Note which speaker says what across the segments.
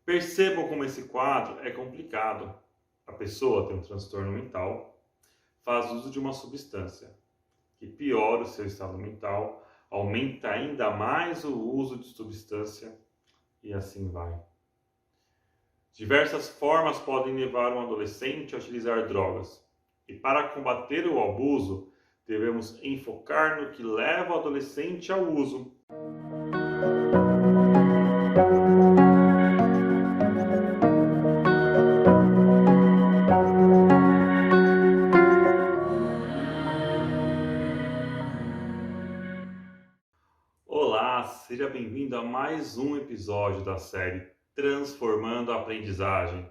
Speaker 1: Percebam como esse quadro é complicado. A pessoa tem um transtorno mental, faz uso de uma substância que piora o seu estado mental, aumenta ainda mais o uso de substância e assim vai. Diversas formas podem levar um adolescente a utilizar drogas. E para combater o abuso, devemos enfocar no que leva o adolescente ao uso. Olá, seja bem-vindo a mais um episódio da série Transformando a Aprendizagem.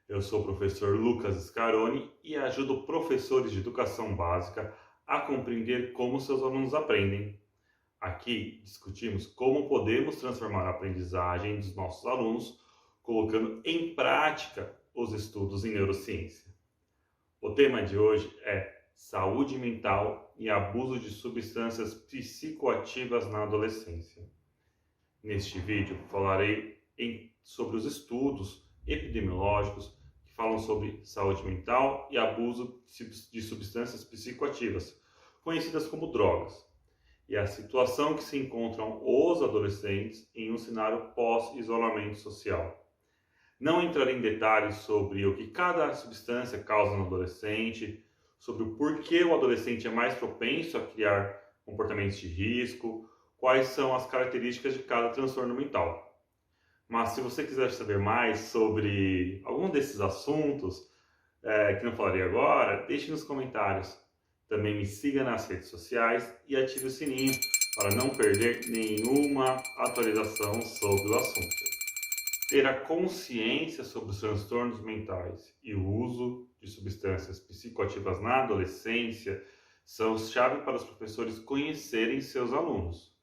Speaker 1: Eu sou o professor Lucas Scaroni e ajudo professores de educação básica a compreender como seus alunos aprendem. Aqui discutimos como podemos transformar a aprendizagem dos nossos alunos, colocando em prática os estudos em neurociência. O tema de hoje é saúde mental e abuso de substâncias psicoativas na adolescência. Neste vídeo falarei sobre os estudos epidemiológicos que falam sobre saúde mental e abuso de substâncias psicoativas, conhecidas como drogas, e a situação que se encontram os adolescentes em um cenário pós-isolamento social. Não entrarei em detalhes sobre o que cada substância causa no adolescente, sobre o porquê o adolescente é mais propenso a criar comportamentos de risco, quais são as características de cada transtorno mental. Mas se você quiser saber mais sobre algum desses assuntos que não falarei agora, deixe nos comentários. Também me siga nas redes sociais e ative o sininho para não perder nenhuma atualização sobre o assunto. Ter a consciência sobre os transtornos mentais e o uso de substâncias psicoativas na adolescência são chave para os professores conhecerem seus alunos.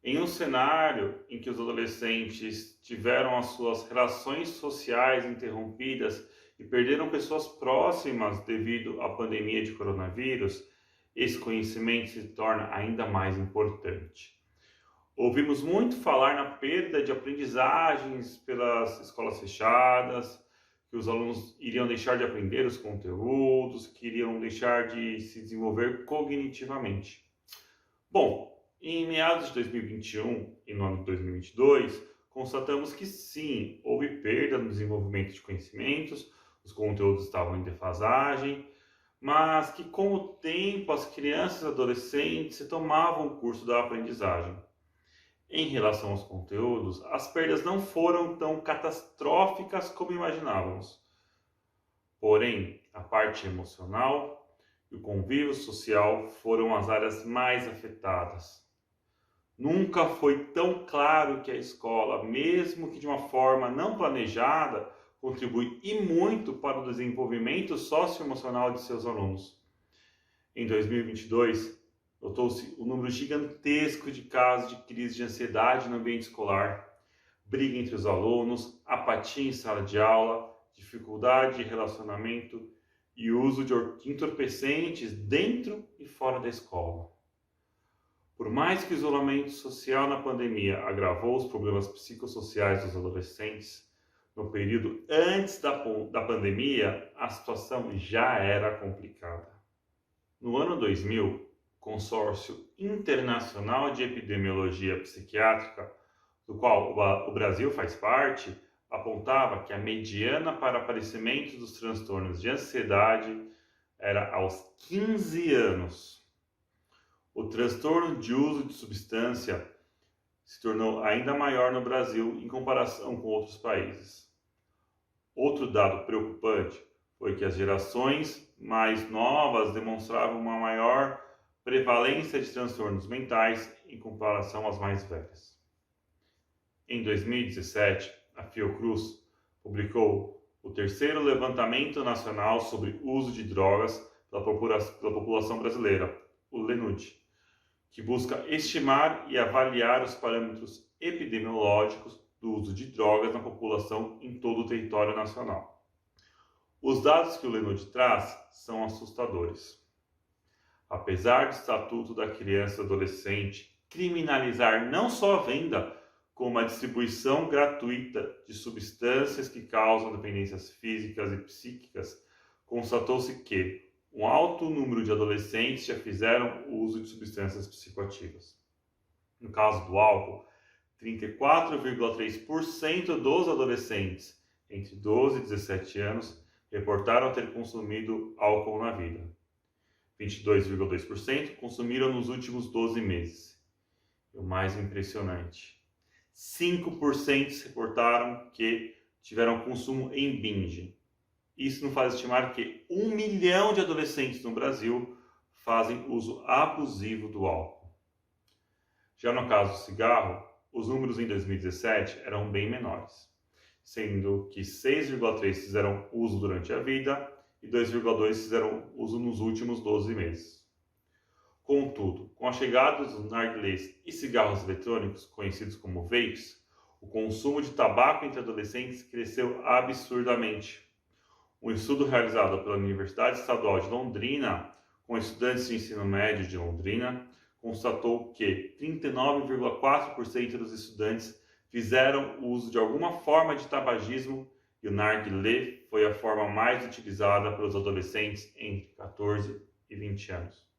Speaker 1: Em um cenário em que os adolescentes tiveram as suas relações sociais interrompidas e perderam pessoas próximas devido à pandemia de coronavírus, esse conhecimento se torna ainda mais importante. Ouvimos muito falar na perda de aprendizagens pelas escolas fechadas, que os alunos iriam deixar de aprender os conteúdos, que iriam deixar de se desenvolver cognitivamente. Bom, em meados de 2021 e no ano de 2022, constatamos que sim, houve perda no desenvolvimento de conhecimentos, os conteúdos estavam em defasagem, mas que com o tempo as crianças e adolescentes retomavam o curso da aprendizagem. Em relação aos conteúdos, as perdas não foram tão catastróficas como imaginávamos. Porém, a parte emocional e o convívio social foram as áreas mais afetadas. Nunca foi tão claro que a escola, mesmo que de uma forma não planejada, contribui e muito para o desenvolvimento socioemocional de seus alunos. Em 2022, notou-se um número gigantesco de casos de crise de ansiedade no ambiente escolar, briga entre os alunos, apatia em sala de aula, dificuldade de relacionamento e uso de entorpecentes dentro e fora da escola. Por mais que o isolamento social na pandemia agravou os problemas psicossociais dos adolescentes, no período antes da pandemia, a situação já era complicada. No ano 2000, o Consórcio Internacional de Epidemiologia Psiquiátrica, do qual o Brasil faz parte, apontava que a mediana para aparecimento dos transtornos de ansiedade era aos 15 anos. O transtorno de uso de substância se tornou ainda maior no Brasil em comparação com outros países. Outro dado preocupante foi que as gerações mais novas demonstravam uma maior prevalência de transtornos mentais em comparação às mais velhas. Em 2017, a Fiocruz publicou o terceiro levantamento nacional sobre uso de drogas pela população brasileira, o LENUD, que busca estimar e avaliar os parâmetros epidemiológicos do uso de drogas na população em todo o território nacional. Os dados que o LENUD traz são assustadores. Apesar do Estatuto da Criança e Adolescente criminalizar não só a venda, com uma distribuição gratuita de substâncias que causam dependências físicas e psíquicas, constatou-se que um alto número de adolescentes já fizeram uso de substâncias psicoativas. No caso do álcool, 34,3% dos adolescentes entre 12 e 17 anos reportaram ter consumido álcool na vida. 22,2% consumiram nos últimos 12 meses. E o mais impressionante, 5% reportaram que tiveram consumo em binge. Isso nos faz estimar que 1 milhão de adolescentes no Brasil fazem uso abusivo do álcool. Já no caso do cigarro, os números em 2017 eram bem menores, sendo que 6,3% fizeram uso durante a vida e 2,2% fizeram uso nos últimos 12 meses. Contudo, com a chegada dos narguilés e cigarros eletrônicos, conhecidos como vapes, o consumo de tabaco entre adolescentes cresceu absurdamente. Um estudo realizado pela Universidade Estadual de Londrina, com estudantes de ensino médio de Londrina, constatou que 39,4% dos estudantes fizeram uso de alguma forma de tabagismo e o narguilé foi a forma mais utilizada pelos adolescentes entre 14 e 20 anos.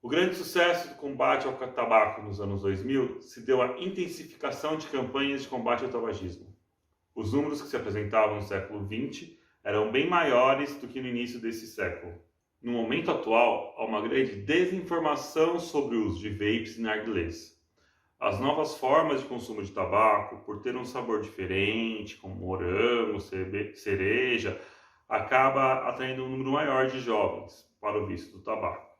Speaker 1: O grande sucesso do combate ao tabaco nos anos 2000 se deu à intensificação de campanhas de combate ao tabagismo. Os números que se apresentavam no século XX eram bem maiores do que no início desse século. No momento atual, há uma grande desinformação sobre o uso de vapes e narguilés. As novas formas de consumo de tabaco, por ter um sabor diferente, como morango, cereja, acaba atraindo um número maior de jovens para o vício do tabaco.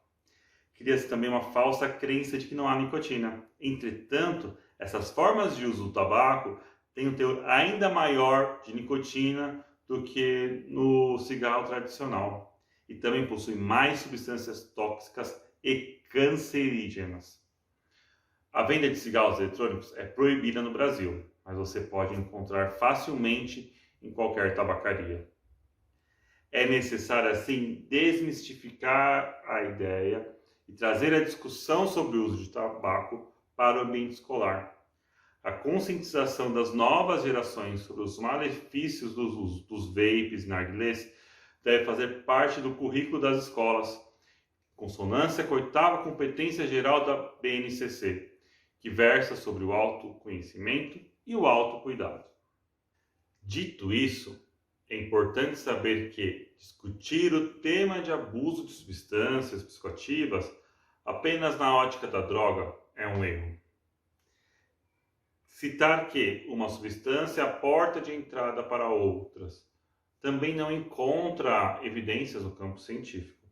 Speaker 1: Cria-se também uma falsa crença de que não há nicotina. Entretanto, essas formas de uso do tabaco têm um teor ainda maior de nicotina do que no cigarro tradicional. E também possui mais substâncias tóxicas e cancerígenas. A venda de cigarros eletrônicos é proibida no Brasil, mas você pode encontrar facilmente em qualquer tabacaria. É necessário, assim, desmistificar a ideia e trazer a discussão sobre o uso de tabaco para o ambiente escolar. A conscientização das novas gerações sobre os malefícios do uso dos vapes e narguilés deve fazer parte do currículo das escolas, consonância com a 8ª competência geral da BNCC, que versa sobre o autoconhecimento e o autocuidado. Dito isso, é importante saber que discutir o tema de abuso de substâncias psicoativas apenas na ótica da droga é um erro. Citar que uma substância é a porta de entrada para outras também não encontra evidências no campo científico.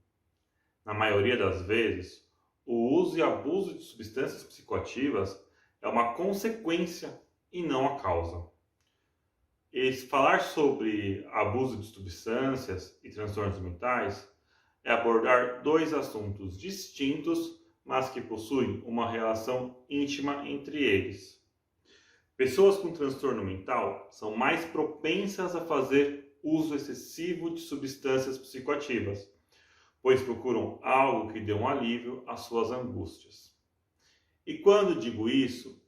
Speaker 1: Na maioria das vezes, o uso e abuso de substâncias psicoativas é uma consequência e não a causa. E falar sobre abuso de substâncias e transtornos mentais é abordar dois assuntos distintos, mas que possuem uma relação íntima entre eles. Pessoas com transtorno mental são mais propensas a fazer uso excessivo de substâncias psicoativas, pois procuram algo que dê um alívio às suas angústias. E quando digo isso,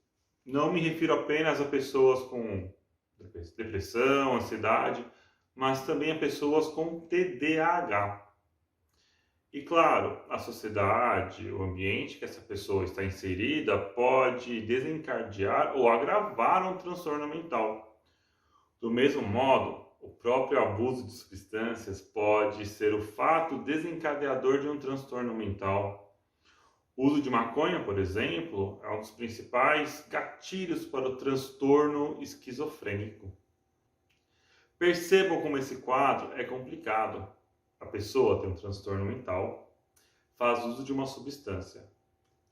Speaker 1: não me refiro apenas a pessoas com depressão, ansiedade, mas também a pessoas com TDAH. E claro, a sociedade, o ambiente que essa pessoa está inserida pode desencadear ou agravar um transtorno mental. Do mesmo modo, o próprio abuso de substâncias pode ser o fato desencadeador de um transtorno mental. O uso de maconha, por exemplo, é um dos principais gatilhos para o transtorno esquizofrênico. Percebam como esse quadro é complicado. A pessoa tem um transtorno mental, faz uso de uma substância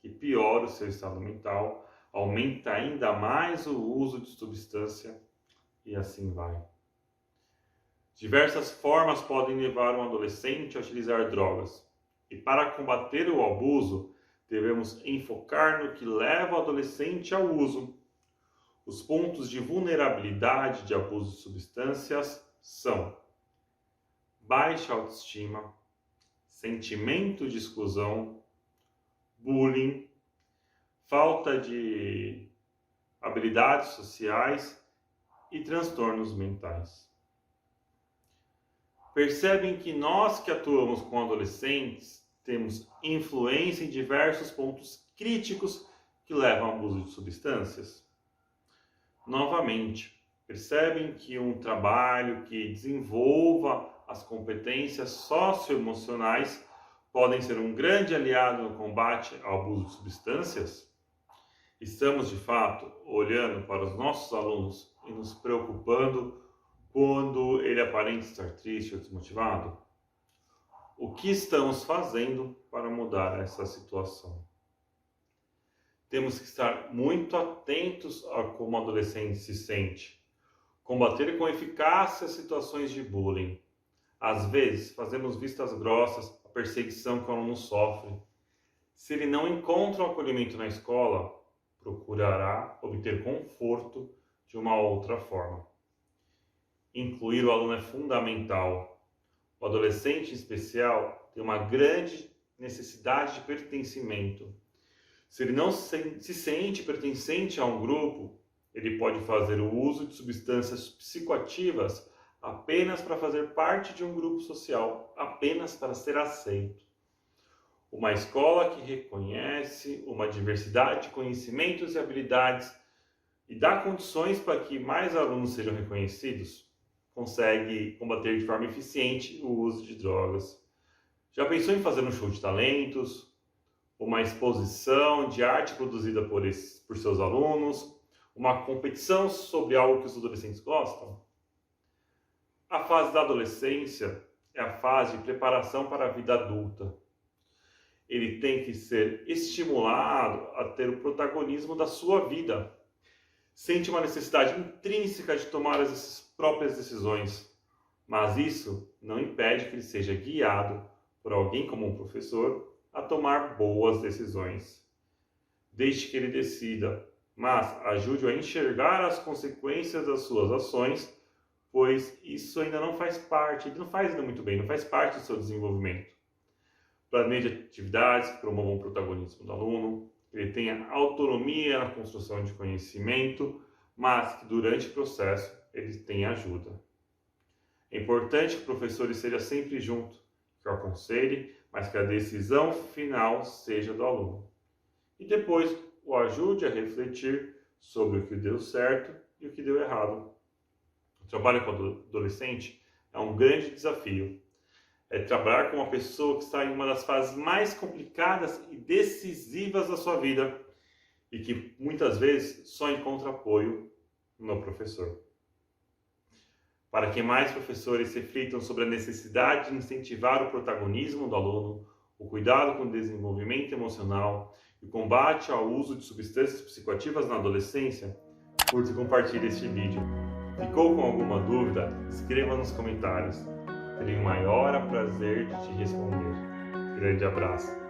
Speaker 1: que piora o seu estado mental, aumenta ainda mais o uso de substância e assim vai. Diversas formas podem levar um adolescente a utilizar drogas. E para combater o abuso, devemos enfocar no que leva o adolescente ao uso. Os pontos de vulnerabilidade de abuso de substâncias são baixa autoestima, sentimento de exclusão, bullying, falta de habilidades sociais e transtornos mentais. Percebem que nós que atuamos com adolescentes temos influência em diversos pontos críticos que levam ao abuso de substâncias? Novamente, percebem que um trabalho que desenvolva as competências socioemocionais podem ser um grande aliado no combate ao abuso de substâncias? Estamos, de fato, olhando para os nossos alunos e nos preocupando quando ele aparenta estar triste ou desmotivado? O que estamos fazendo para mudar essa situação? Temos que estar muito atentos a como o adolescente se sente. Combater com eficácia situações de bullying. Às vezes, fazemos vistas grossas à perseguição que o aluno sofre. Se ele não encontra um acolhimento na escola, procurará obter conforto de uma outra forma. Incluir o aluno é fundamental. O adolescente, em especial, tem uma grande necessidade de pertencimento. Se ele não se sente pertencente a um grupo, ele pode fazer o uso de substâncias psicoativas apenas para fazer parte de um grupo social, apenas para ser aceito. Uma escola que reconhece uma diversidade de conhecimentos e habilidades e dá condições para que mais alunos sejam reconhecidos, consegue combater de forma eficiente o uso de drogas. Já pensou em fazer um show de talentos? Uma exposição de arte produzida por seus alunos? Uma competição sobre algo que os adolescentes gostam? A fase da adolescência é a fase de preparação para a vida adulta. Ele tem que ser estimulado a ter o protagonismo da sua vida. Sente uma necessidade intrínseca de tomar as próprias decisões, mas isso não impede que ele seja guiado por alguém como um professor a tomar boas decisões. Deixe que ele decida, mas ajude-o a enxergar as consequências das suas ações, pois isso ainda não faz parte, ele não faz ainda muito bem, não faz parte do seu desenvolvimento. Planeje atividades que promovam o protagonismo do aluno, que ele tenha autonomia na construção de conhecimento, mas que durante o processo ele tenha ajuda. É importante que o professor esteja sempre junto, que o aconselhe, mas que a decisão final seja do aluno. E depois o ajude a refletir sobre o que deu certo e o que deu errado. O trabalho com o adolescente é um grande desafio. É trabalhar com uma pessoa que está em uma das fases mais complicadas e decisivas da sua vida e que muitas vezes só encontra apoio no professor. Para que mais professores reflitam sobre a necessidade de incentivar o protagonismo do aluno, o cuidado com o desenvolvimento emocional e o combate ao uso de substâncias psicoativas na adolescência, curta e compartilhe este vídeo. Ficou com alguma dúvida? Escreva nos comentários. Terei o maior prazer de te responder. Grande abraço.